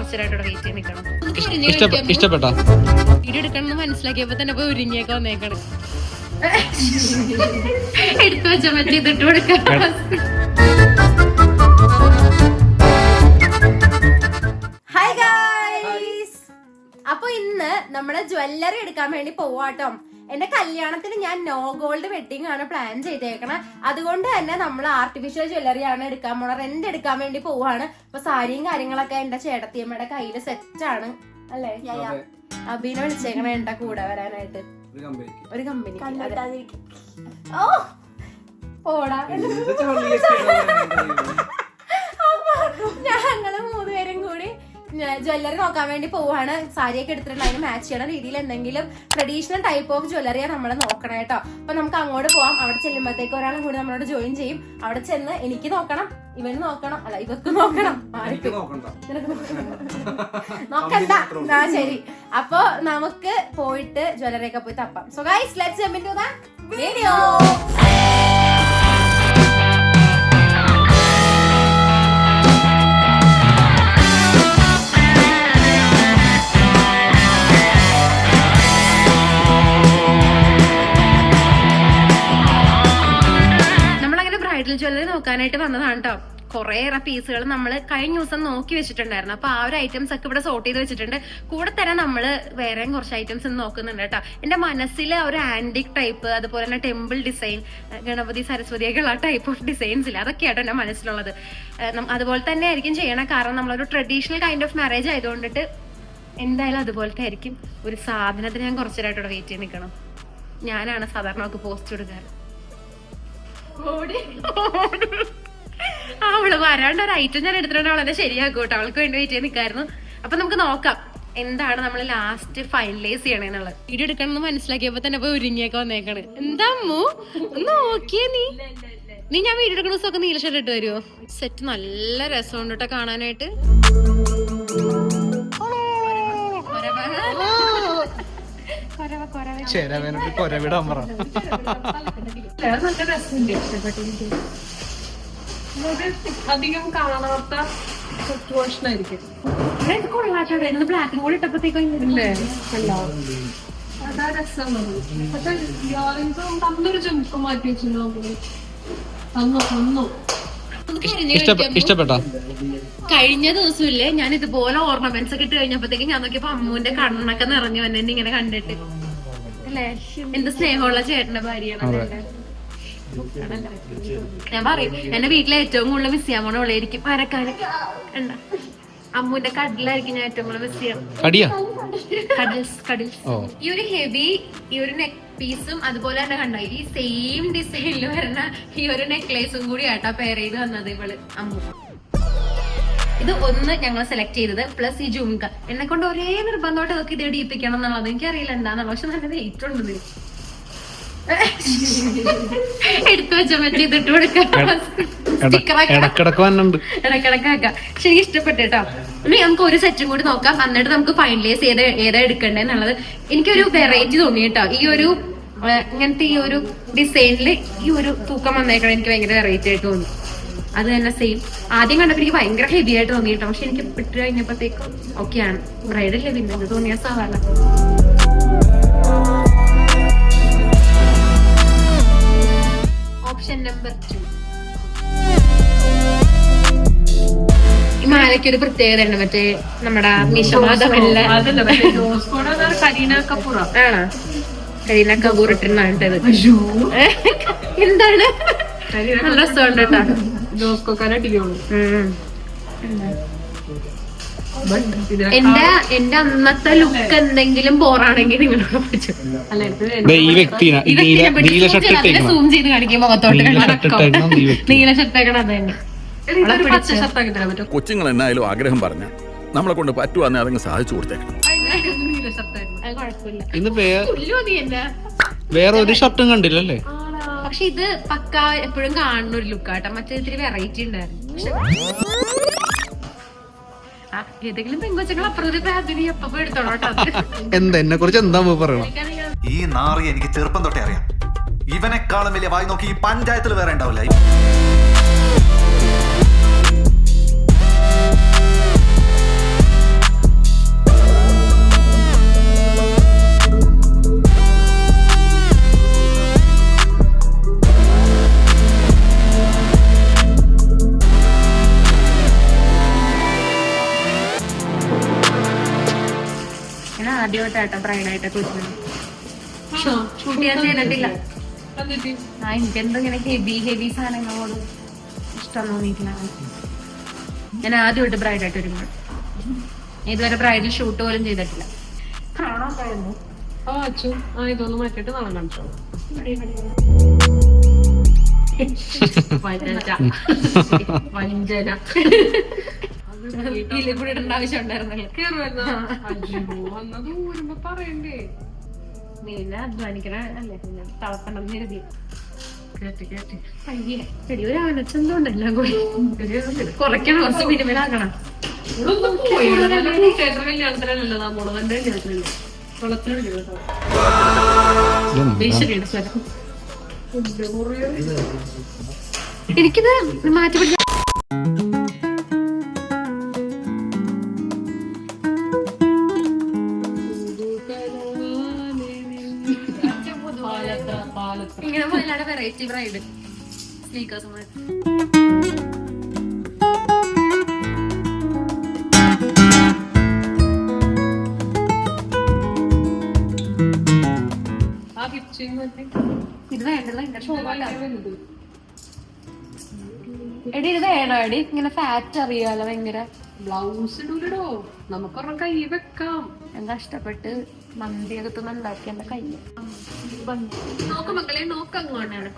കുറച്ചേരായിട്ട് wait ചെയ്ത് നിൽക്കണം. ഇഷ്ടപ്പെട്ടോ? വീഡിയോ എടുക്കണം മനസ്സിലാക്കിയപ്പോ തന്നെ പോയി ഒരുങ്ങിയൊക്കെ വന്നേക്കണം. എടുത്തു വെച്ച മറ്റേ ഇതിട്ട് കൊടുക്കാം. ഹായ് ഗൈസ്, അപ്പൊ ഇന്ന് നമ്മുടെ ജ്വല്ലറി എടുക്കാൻ വേണ്ടി പോവാട്ടോ. എന്റെ കല്യാണത്തിന് ഞാൻ നോ ഗോൾഡ് വെഡിങ് ആണ് പ്ലാൻ ചെയ്തേക്കണേ. അതുകൊണ്ട് തന്നെ നമ്മൾ ആർട്ടിഫിഷ്യൽ ജ്വല്ലറി ആണ് എടുക്കാൻ പോണ. റെന്റ് എടുക്കാൻ വേണ്ടി പോവാണ്. അപ്പൊ സാരിയും കാര്യങ്ങളൊക്കെ എന്റെ ചേട്ടത്തിയമ്മയുടെ കയ്യില് സെറ്റ് ആണ് അല്ലേ? അബീനെ വിളിച്ചേക്കണേ എന്റെ കൂടെ വരാനായിട്ട്. ഒരു കമ്പനി. ഓ പോടാ. ഞങ്ങള് 3 പേരും കൂടി ജ്വല്ലറി നോക്കാൻ വേണ്ടി പോവാണ്. സാരിയൊക്കെ എടുത്തിട്ടുണ്ട്. അതിന് മാച്ച് ചെയ്യണ രീതിയിൽ എന്തെങ്കിലും ട്രഡീഷണൽ ടൈപ്പ് ഓഫ് ജ്വല്ലറിയാണ് നമ്മൾ നോക്കണം കേട്ടോ. അപ്പൊ നമുക്ക് അങ്ങോട്ട് പോവാം. അവിടെ ചെല്ലുമ്പോഴത്തേക്ക് ഒരാളും കൂടി നമ്മളോട് ജോയിൻ ചെയ്യും. അവിടെ ചെന്ന് എനിക്ക് നോക്കണം, ഇവന് നോക്കണം, അല്ല ഇവർക്ക് നോക്കണം. നോക്കണ്ട. ആ ശരി, അപ്പൊ നമുക്ക് പോയിട്ട് ജ്വല്ലറി ഒക്കെ പോയി തപ്പാം. So guys, let's jump into the video. Jewellery നോക്കാനായിട്ട് വന്നതാണ് കേട്ടോ. കുറേയേറെ പീസുകൾ നമ്മൾ കഴിഞ്ഞ ദിവസം നോക്കി വെച്ചിട്ടുണ്ടായിരുന്നു. അപ്പൊ ആ ഒരു ഐറ്റംസ് ഒക്കെ ഇവിടെ സോർട്ട് ചെയ്ത് വെച്ചിട്ടുണ്ട്. കൂടെ തന്നെ നമ്മള് വേറെയും കുറച്ച് ഐറ്റംസ് നോക്കുന്നുണ്ട് കേട്ടോ. എന്റെ മനസ്സിൽ ഒരു ആന്റിക് ടൈപ്പ്, അതുപോലെ തന്നെ ടെമ്പിൾ ഡിസൈൻ, ഗണപതി സരസ്വതിയൊക്കെയുള്ള ആ ടൈപ്പ് ഓഫ് ഡിസൈൻസ് ഇല്ല, അതൊക്കെയാട്ടോ എന്റെ മനസ്സിലുള്ളത്. അതുപോലെ തന്നെ ആയിരിക്കും ചെയ്യണം. കാരണം നമ്മളൊരു ട്രഡീഷണൽ കൈൻഡ് ഓഫ് മാരേജ് ആയതുകൊണ്ടിട്ട് എന്തായാലും അതുപോലത്തെ ആയിരിക്കും. ഒരു സാധനത്തിന് ഞാൻ കുറച്ചേരായിട്ടോടെ വെയിറ്റ് ചെയ്ത് നിൽക്കണം. ഞാനാണ് സാധാരണ അവൾക്ക് പോസ്റ്റ് കൊടുക്കാറ്. അവള് വരാണ്ട് ഒരു ഐറ്റം ഞാൻ എടുത്തിട്ടുണ്ട്. അവളെന്നെ ശരിയാക്കും കേട്ടോ. അവൾക്ക് വേണ്ടി വെയിറ്റ് ചെയ്ത് നിൽക്കായിരുന്നു. അപ്പൊ നമുക്ക് നോക്കാം എന്താണ് നമ്മൾ ലാസ്റ്റ് ഫൈനലൈസ് ചെയ്യണേന്നുള്ളത്. വീഡിയോ എടുക്കണമെന്ന് മനസ്സിലാക്കിയപ്പോ തന്നെ പോയി ഒരുങ്ങിയൊക്കെ വന്നേക്കാണ്. എന്താ അമ്മു നോക്കിയേ നീ ഞാൻ വീഡിയോ എടുക്കുന്ന ദിവസമൊക്കെ നീല ഷർട്ട് ഇട്ട് വരുമോ? സെറ്റ് നല്ല രസമുണ്ട് കേട്ടോ കാണാനായിട്ട്. അധികം കാണാത്ത സിറ്റുവേഷൻ ആയിരിക്കും. ബ്ലാക്കും കൂടി ഇട്ടപ്പോഴത്തേക്കും അതാ രസം. പക്ഷെ തന്നൊരു ചുമക്ക് മാറ്റി വെച്ചിരുന്നു. ഇഷ്ടപ്പെട്ടോ? കഴിഞ്ഞ ദിവസമില്ലേ ഞാൻ ഇതുപോലെ ഓർണമെന്റ്സ് ഒക്കെ ഇട്ട് കഴിഞ്ഞപ്പോഴത്തേക്കും ഞാൻ നോക്കിയപ്പോ അമ്മുവിന്റെ കണ്ണൊക്കെ നിറഞ്ഞു വന്നെ ഇങ്ങനെ കണ്ടിട്ട്. അല്ലേ, എന്ത് സ്നേഹമുള്ള ചേട്ടന്റെ ഭാര്യയാണ്. ഞാൻ പറയും എന്റെ വീട്ടിലെ ഏറ്റവും കൂടുതൽ മിസ് ചെയ്യാൻ പോണ ഉള്ളായിരിക്കും അരക്കാന്. കണ്ട അമ്മുവിന്റെ കടലായിരിക്കും ഞാൻ ഏറ്റവും കൂടുതൽ മിസ് ചെയ്യാം. കഡിൽസ്. ഈ ഒരു ഹെവി, ഈ ഒരു നെക്ക് പീസും അതുപോലെ തന്നെ കണ്ടോ ഈ സെയിം ഡിസൈനിൽ വരുന്ന ഈ ഒരു നെക്ലേസും കൂടി ആട്ടാ പെയർ ചെയ്ത് വന്നത് ഇവള് അമ്മു. ഇത് ഒന്ന് ഞങ്ങൾ സെലക്ട് ചെയ്തത്. പ്ലസ് ഈ ജുംക. എന്നെ കൊണ്ട് ഒരേ നിർബന്ധമായിട്ട് ഇതൊക്കെ ഇത് ഇടിയിപ്പിക്കണം എന്നുള്ളത്. എനിക്കറിയില്ല എന്താന്നുള്ളത്. പക്ഷെ നല്ല വെയിറ്റ് ഉണ്ട്. എടുത്തു വെച്ച മറ്റേ ഇതിട്ട് കൊടുക്കാം. ഇടക്കിടക്കാക്കാം. ശരിക്കും ഇഷ്ടപ്പെട്ടു കേട്ടോ. ഇനി നമുക്ക് ഒരു സെറ്റും കൂടി നോക്കാം. എന്നിട്ട് നമുക്ക് ഫൈനലൈസ് ചെയ്ത് ഏതാ എടുക്കണ്ടേന്നുള്ളത്. എനിക്കൊരു വെറൈറ്റി തോന്നി കേട്ടോ. ഈ ഒരു ഇങ്ങനത്തെ ഈ ഒരു ഡിസൈനിൽ ഈ ഒരു തൂക്കം വന്നേക്കണം എനിക്ക് ഭയങ്കര വെറൈറ്റി ആയിട്ട് തോന്നി. അത് തന്നെ സെയിം. ആദ്യം കണ്ടപ്പോൾ എനിക്ക് ഭയങ്കര ഹെവി ആയിട്ട് തോന്നി കേട്ടോ. പക്ഷെ എനിക്ക് ഇട്ട് കഴിഞ്ഞപ്പോഴത്തേക്കും ഓക്കെയാണ്. ബ്രൈഡല്ലേ പിന്നെ തോന്നിയ സാധാരണ. Option number 2. ഈ മാലയ്ക്ക് ഒരു പ്രത്യേകത ഉണ്ട്. മറ്റേ നമ്മുടെ മിഷമാധവല്ല കരീന കപൂർ ആണോ? കരീന കപൂർ ഇട്ടിരുന്നത് എന്താണ് നല്ല രസമുണ്ട് കേട്ടോ. എന്റെ അന്നത്തെ ലുക്ക് എന്തെങ്കിലും ബോറാണെങ്കിൽ നിങ്ങളോട് പിടിച്ചു. സൂം ചെയ്ത് കാണിക്കും മുഖത്തോട്ട്. നീല ഷർട്ടേക്കണം. അത് തന്നെ കൊച്ചുങ്ങൾ എന്നായാലും ആഗ്രഹം പറഞ്ഞ നമ്മളെ കൊണ്ട് പറ്റുവാന്നെ അതങ്ങ് സാധിച്ചു കൊടുത്തേക്കണം. വേറെ ഒരു ഷർട്ടും കണ്ടില്ലല്ലേ? പക്ഷെ ഇത് പക്ക എപ്പോഴും കാണുന്ന ഒരു ലുക്കാട്ടോ. മറ്റേ ഇത്തിരി വെറൈറ്റി ഉണ്ടായിരുന്നു. ഏതെങ്കിലും പെങ്കൊച്ചങ്ങൾ അപ്പുറത്തെ അപ്പൊ എടുത്തോളോട്ടോ. എന്താ എന്നെ കുറിച്ച് എന്താ പറയണം? ഈ നാറി എനിക്ക് ചെറുപ്പം തൊട്ടേ അറിയാം. ഇവനെക്കാളും വലിയ വായി നോക്കി ഈ പഞ്ചായത്തിൽ വേറെ ഉണ്ടാവില്ല. ആദ്യമായിട്ടാട്ടോ ബ്രൈഡായിട്ടൊക്കെ വെച്ചത്. ഷൂട്ട് ചെയ്യാൻ ചെയ്തിട്ടില്ല. എനിക്കെന്തോ ഇങ്ങനെ ഹെവി സാധനങ്ങളോട് ഇഷ്ടം തോന്നിയിട്ടില്ല. ഞാൻ ആദ്യമായിട്ട് ബ്രൈഡായിട്ട് വരുമ്പോൾ ഇതുവരെ ബ്രൈഡൽ ഷൂട്ട് പോലും ചെയ്തിട്ടില്ല. ഇതൊന്ന് മാറ്റിട്ട് നാളെ കാണിച്ചോ. വഞ്ചന കൂടെ ഇടേണ്ട ആവശ്യം ഉണ്ടായിരുന്നല്ലോ. വന്നത് ഊരുമ്പോ പറയണ്ടേ. പിന്നെ അധ്വാനിക്കണ അല്ലേ, പിന്നെ തളപ്പണം കരുതി കേട്ടി പയ്യെ ചെടി ഒരു ആനച്ചെന്തോണ്ടല്ലോ കുറയ്ക്കണം, കുറച്ച് മിനിമലാക്കണം. കല്യാണത്തിനല്ലല്ലോ നമ്മള് എന്റെ കല്യാണത്തിനല്ലേ കുളത്തിനല്ലേ എനിക്കിത് മാറ്റി പിടിച്ച ഇങ്ങനെ പോലാണ് വെറൈറ്റി ബ്രൈഡ് സ്നീക്കേഴ്സ്. ഇത് വേണ്ടല്ലോ എടി, ഇത് വേണോ എടി? ഇങ്ങനെ ഫാറ്റ് അറിയാലോ ഭയങ്കര. ബ്ലൗസ് ഇടൂലോ, നമുക്കൊരെണ്ണം കൈ വെക്കാം. ഞാൻ കഷ്ടപ്പെട്ട് മന്തിയൊക്കെ ഉണ്ടാക്കി എന്റെ കയ്യിൽ നോക്ക മക്കളെ, നോക്കങ്ങോട്ടാണ്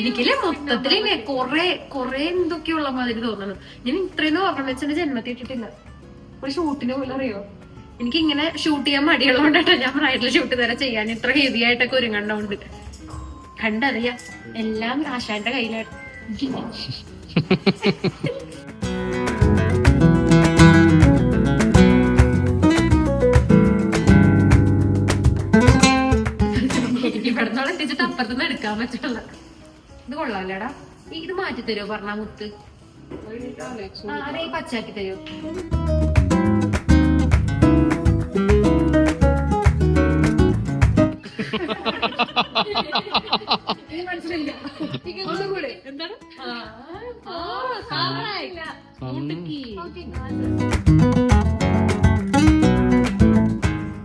എനിക്കില്ലേ മൊത്തത്തിലില്ലേ കൊറേ എന്തൊക്കെയുള്ള മാതിരി തോന്നുന്നു. ഞാൻ ഇത്രയും ഓർണമെന്റ്സ് എന്റെ ജന്മത്തിൽ ഇട്ടിട്ടില്ല. ഒരു ഷൂട്ടിന് പോലും അറിയോ. എനിക്ക് ഇങ്ങനെ ഷൂട്ട് ചെയ്യാൻ മടിയുള്ളതുകൊണ്ടാട്ടോ ഞാൻ ബ്രൈഡൽ ഷൂട്ട് വരെ ചെയ്യാൻ ഇത്ര ഹെവി ആയിട്ടൊക്കെ ഒരുങ്ങണ്ടോണ്ട്. കണ്ടറിയാം, എല്ലാം ആശാന്റെ കയ്യിലായിരുന്നു. ഇവിടുന്നോളം എത്തിച്ചിട്ട് അപ്പുറത്തുനിന്ന് എടുക്കാൻ പറ്റുള്ള. ഇത് കൊള്ളാമല്ലേടാ? ഇത് മാറ്റി തരുമോ പറഞ്ഞ മുത്ത്? അതെ, പച്ചാക്കി തരുമോ? മനസ്സിലായില്ല. ഒന്നുകൂടെ എന്താണ്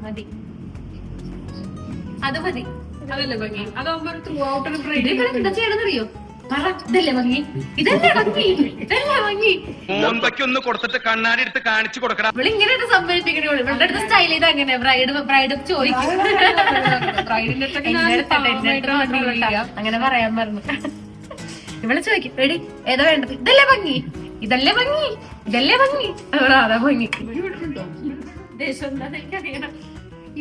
മതി, അത് മതി. അതല്ലേ ഭംഗി? അതാവുമ്പോ ത്രൂ ഔട്ട് ഒരു ബ്രൈഡ് എന്താ ചെയ്യണമെന്നറിയോ? ഇതല്ലേ ഭംഗി, ഇതല്ലേ ഭംഗി, ഇതല്ലേ ഭംഗി. ഒന്ന് കൊടുത്തിട്ട് കണ്ണാടി എടുത്ത് കാണിച്ചു കൊടുക്കണം. ഇവിടെ ഇങ്ങനെയായിട്ട് സംഭവിപ്പിക്കണേ. ഇവളുടെ അടുത്ത് സ്റ്റൈൽ ചെയ്ത് അങ്ങനെ ബ്രൈഡ് ചോദിക്കും. അങ്ങനെ പറയാൻ പറഞ്ഞു. ഇവിടെ ചോദിക്കും, എടി ഏതാ വേണ്ടത്? ഇതല്ലേ ഭംഗി, ഇതല്ലേ ഭംഗി, ഇതല്ലേ ഭംഗി. അതാ ഭംഗി. ദേശം എന്താന്ന് എനിക്കറിയണം.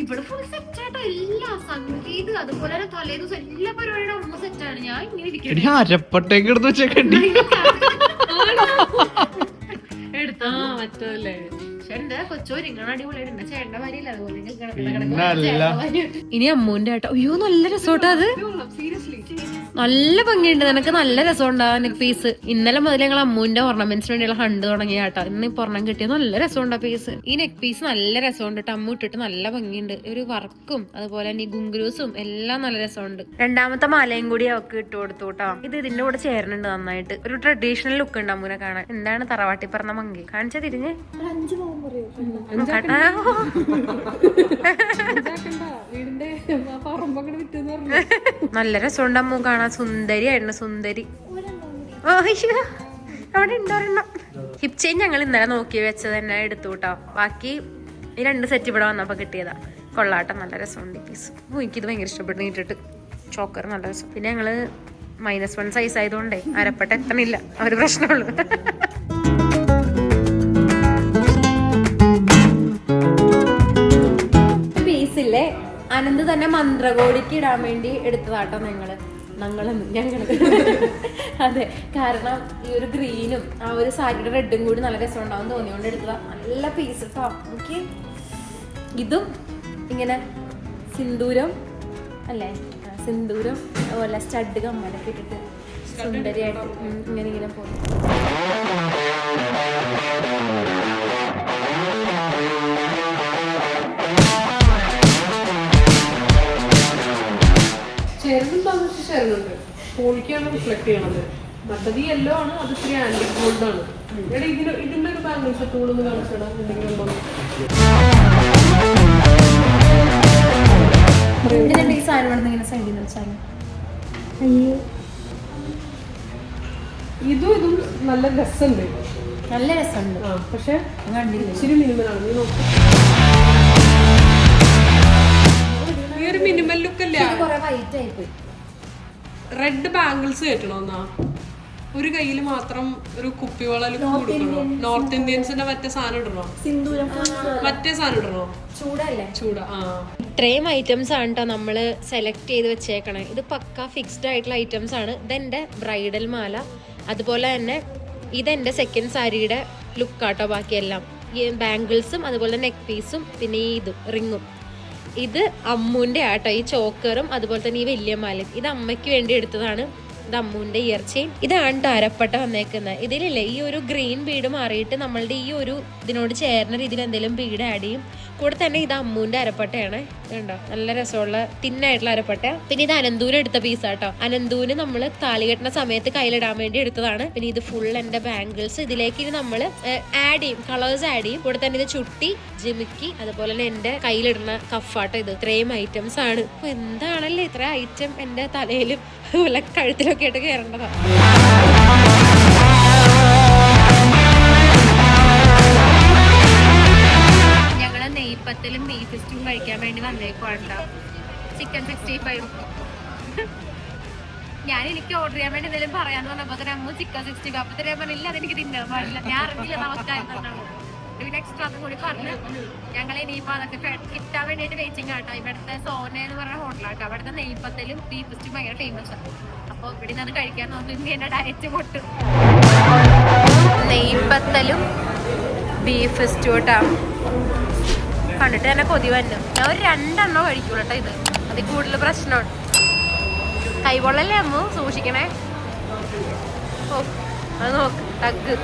ഇവിടെ ഫുൾ സെറ്റായിട്ടോ, എല്ലാ സംഗീതം അതുപോലെ തന്നെ തലേ ദിവസം എല്ലാ പരിപാടിയുടെ ഒന്നും സെറ്റാണ്. ഞാൻ ഇങ്ങനെ ഇരിക്കും അരപ്പട്ടേക്ക് എടുത്ത് വെച്ചേക്കണ്ടി. എടുത്താ മറ്റല്ലേ ചേട്ടന്റെ കൊച്ചോരിങ്ങണ അടിപൊളിയായിട്ടുണ്ട്. ചേട്ടന്റെ മാരിയില്ല അതുപോലെ. ഇനി അമ്മൂന്റെ ആട്ടോ. അയ്യോ നല്ല രസോട്ടാ അത്, സീരിയസ്ലി നല്ല ഭംഗിയുണ്ട്. നിനക്ക് നല്ല രസം ഉണ്ടാവും നെക്ക് പീസ്. ഇന്നലെ മുതൽ ഞങ്ങൾ അമ്മൂന്റെ ഓർണമെന്റ്സിന് വേണ്ടിയുള്ള ഹണ്ട് തുടങ്ങിയ കേട്ടോ. ഇന്ന് ഒരെണ്ണം കിട്ടിയ നല്ല രസമുണ്ട് പീസ്. ഈ നെക്ക് പീസ് നല്ല രസമുണ്ട് കേട്ടോ. അമ്മ ഇട്ടിട്ട് നല്ല ഭംഗിയുണ്ട്. ഒരു വർക്കും അതുപോലെ തന്നെ ഈ ഗുങ്കുരൂസും എല്ലാം നല്ല രസമുണ്ട്. രണ്ടാമത്തെ മാലയും കൂടി അവക്ക് ഇട്ട് കൊടുത്തു കേട്ടോ. ഇത് ഇതിന്റെ കൂടെ ചേരുന്നുണ്ട് നന്നായിട്ട്. ഒരു ട്രഡീഷണൽ ലുക്ക് ഉണ്ട് അമ്മൂനെ കാണാൻ. എന്താണ് തറവാട്ടി പറഞ്ഞ മങ്കി കാണിച്ച തിരിഞ്ഞ് നല്ല രസമുണ്ട് അമ്മു കാണാൻ. സുന്ദരിയായിരുന്നു, സുന്ദരി. അവിടെ ഉണ്ടോരെണ്ണം. ഹിപ് ചെയിൻ ഞങ്ങൾ ഇന്നലെ നോക്കി വെച്ചത് തന്നെ എടുത്തു കേട്ടോ. ബാക്കി ഈ 2 സെറ്റ് ഇവിടെ വന്നപ്പോ കിട്ടിയതാ. കൊള്ളാട്ടം, നല്ല രസമുണ്ട് ഈ പീസ്. എനിക്കിത് ഭയങ്കര ഇഷ്ടപ്പെട്ടു നീട്ടിട്ട്. ചോക്കർ നല്ല രസം. പിന്നെ ഞങ്ങള് -1 സൈസ് ആയതുകൊണ്ടേ അരപ്പട്ട എത്തണില്ല, ഒരു പ്രശ്നമുള്ളൂ. പീസില്ലേ അനന്ത് തന്നെ മന്ത്രകോടിക്ക് ഇടാൻ വേണ്ടി എടുത്തതാട്ടോ ഞങ്ങള്. അതെ, കാരണം ഈ ഒരു ഗ്രീനും ആ ഒരു സാരിയുടെ റെഡും കൂടി നല്ല രസം ഉണ്ടാവും തോന്നിയോണ്ട് എടുത്തതാ. നല്ല പീസ് കേട്ടോ. എനിക്ക് ഇതും ഇങ്ങനെ സിന്ദൂരം അല്ലേ, സിന്ദൂരം അതുപോലെ സ്റ്റഡ് കമ്മലൊക്കെ ഇട്ടിട്ട് സുന്ദരിയായിട്ട് ഇങ്ങനെ പോകും. ചേരുന്നുണ്ട്, ക്വാളിറ്റിയാണ് റിഫ്ലക്ട് ചെയ്യണത്. മറ്റത് യെല്ലോ ആണ്, അത് ഇത്തിരി ആന്റിക് ഗോൾഡ് ആണ്. ഇതിന്റെ ഒരു ബാംഗിൾ സെറ്റ് കൂടെ ഒന്ന് കാണിച്ചിടാം എന്തെങ്കിലും ഉണ്ടോ ഈ സാധനം ഇങ്ങനെ സൈഡിൽ വെച്ചാലും ഇതും നല്ല രസമുണ്ട്. നല്ല രസമുണ്ട്. പക്ഷെ ഇച്ചിരി മിനിമലാണ്. നീ നോക്ക്, ഈ ഒരു മിനിമൽ ലുക്ക് അല്ലേ? വൈറ്റ് ആയിപ്പോയി. റെഡ് ബാംഗിൾസ് കയറ്റണമെന്നാ ഒരു കയ്യിൽ മാത്രം ഒരു കുപ്പിവള ലുക്ക് കൊടുക്കണോ? നോർത്ത് ഇന്ത്യൻസിന്റെ മറ്റേ സാധനം ഇടണോ? മറ്റേ സാധനം ഇടണോ? ചൂട. ഇത്രയും ഐറ്റംസ് ആണ് കേട്ടോ നമ്മള് സെലക്ട് ചെയ്ത് വെച്ചേക്കണേ. ഇത് പക്ക ഫിക്സ്ഡ് ആയിട്ടുള്ള ഐറ്റംസ് ആണ്. ഇതെന്റെ ബ്രൈഡൽ മാല, അതുപോലെ തന്നെ ഇതെന്റെ സെക്കൻഡ് സാരിയുടെ ലുക്കാട്ടോ. ബാക്കിയെല്ലാം ഈ ബാംഗിൾസും അതുപോലെ നെക്ക് പീസും പിന്നെ ഈ ഇതും റിങ്ങും. ഇത് അമ്മുന്റെ ആട്ടോ, ഈ ചോക്കറും അതുപോലെ തന്നെ ഈ വലിയ മാലയും. ഇത് അമ്മയ്ക്ക് വേണ്ടി എടുത്തതാണ്. ഇത് അമ്മുവിന്റെ ഇയർ ചെയിൻ. ഇതാണ് അരപ്പട്ട വന്നേക്കുന്നത്. ഇതിലില്ലേ ഈ ഒരു ഗ്രീൻ ബീഡ് മാറിയിട്ട് നമ്മളുടെ ഈ ഒരു ഇതിനോട് ചേർന്ന രീതിയിൽ എന്തെങ്കിലും ബീഡ് ആഡ് ചെയ്യും. കൂടെ തന്നെ ഇത് അമ്മുവിന്റെ അരപ്പട്ടയാണ്. കണ്ടോ, നല്ല രസമുള്ള തിന്നായിട്ടുള്ള അരപ്പട്ട. പിന്നെ ഇത് അനന്തൂന് എടുത്ത പീസാട്ടോ. അനന്തൂന് നമ്മൾ താലി കെട്ടുന്ന സമയത്ത് കയ്യിലിടാൻ വേണ്ടി എടുത്തതാണ്. പിന്നെ ഇത് ഫുൾ എന്റെ ബാംഗിൾസ്. ഇതിലേക്ക് ഇനി നമ്മൾ ആഡ് ചെയ്യും, കളേഴ്സ് ആഡ് ചെയ്യും. കൂടെ തന്നെ ഇത് ചുട്ടി, ജിമിക്കി, അതുപോലെ തന്നെ എന്റെ കയ്യിലിടുന്ന കഫാട്ടോ. ഇത് ഇത്രയും ഐറ്റംസ് ആണ്. അപ്പൊ എന്താണല്ലേ ഇത്ര ഐറ്റം എന്റെ തലയിലും അതുപോലെ കഴുത്തിലൊക്കെ ആയിട്ട് കയറേണ്ടതാണ്. ഞങ്ങള് നെയ്പ്പത്തലും ബീഫ് സ്റ്റൂവും കഴിക്കാൻ വേണ്ടി വന്നേക്കുവാണ്ടോ. ചിക്കൻ 65. എനിക്ക് ഓർഡർ ചെയ്യാൻ വേണ്ടി എന്തെങ്കിലും പറയാന്ന് പറഞ്ഞപ്പോ അമ്മ ചിക്കൻ 65. അപ്പൊ ഞാൻ പറഞ്ഞില്ല, അതെനിക്ക് തിന്നാൻ പാടില്ല, ഞാൻ അറിഞ്ഞില്ല നമുക്കായിരുന്നാണ്. പിന്നെ എക്സ്ട്രാ കൂടി പറഞ്ഞ് ഞങ്ങൾ ഇനിയിപ്പോ അതൊക്കെ കിട്ടാൻ വേണ്ടിയിട്ട് വെയിറ്റിംഗ് ആട്ടോ. ഇവിടുത്തെ സോന എന്ന് പറഞ്ഞ ഹോട്ടലാട്ടോ. അവിടുത്തെ നെയ്പ്പത്തലും ബീഫ് സ്റ്റൂ ഭയങ്കര ഫേമസ് ആണ്. അപ്പൊ ഇവിടെ നിന്ന് അത് കഴിക്കാൻ നോക്കി എന്റെ ഡയറ്റ് പൊട്ടും. നെയ്പ്പത്തലും ബീഫ് സ്റ്റൂ കേട്ടോ കണ്ടിട്ട് തന്നെ കൊതി വന്നു. ഞാൻ ഒരു 2 എണ്ണം കഴിക്കൂല കേട്ടോ. ഇത് അതിൽ കൂടുതൽ പ്രശ്നമാണ്. കൈവെള്ളല്ലേ അമ്മ, സൂക്ഷിക്കണേ. ഓ അത് നോക്ക്, ടഗ്.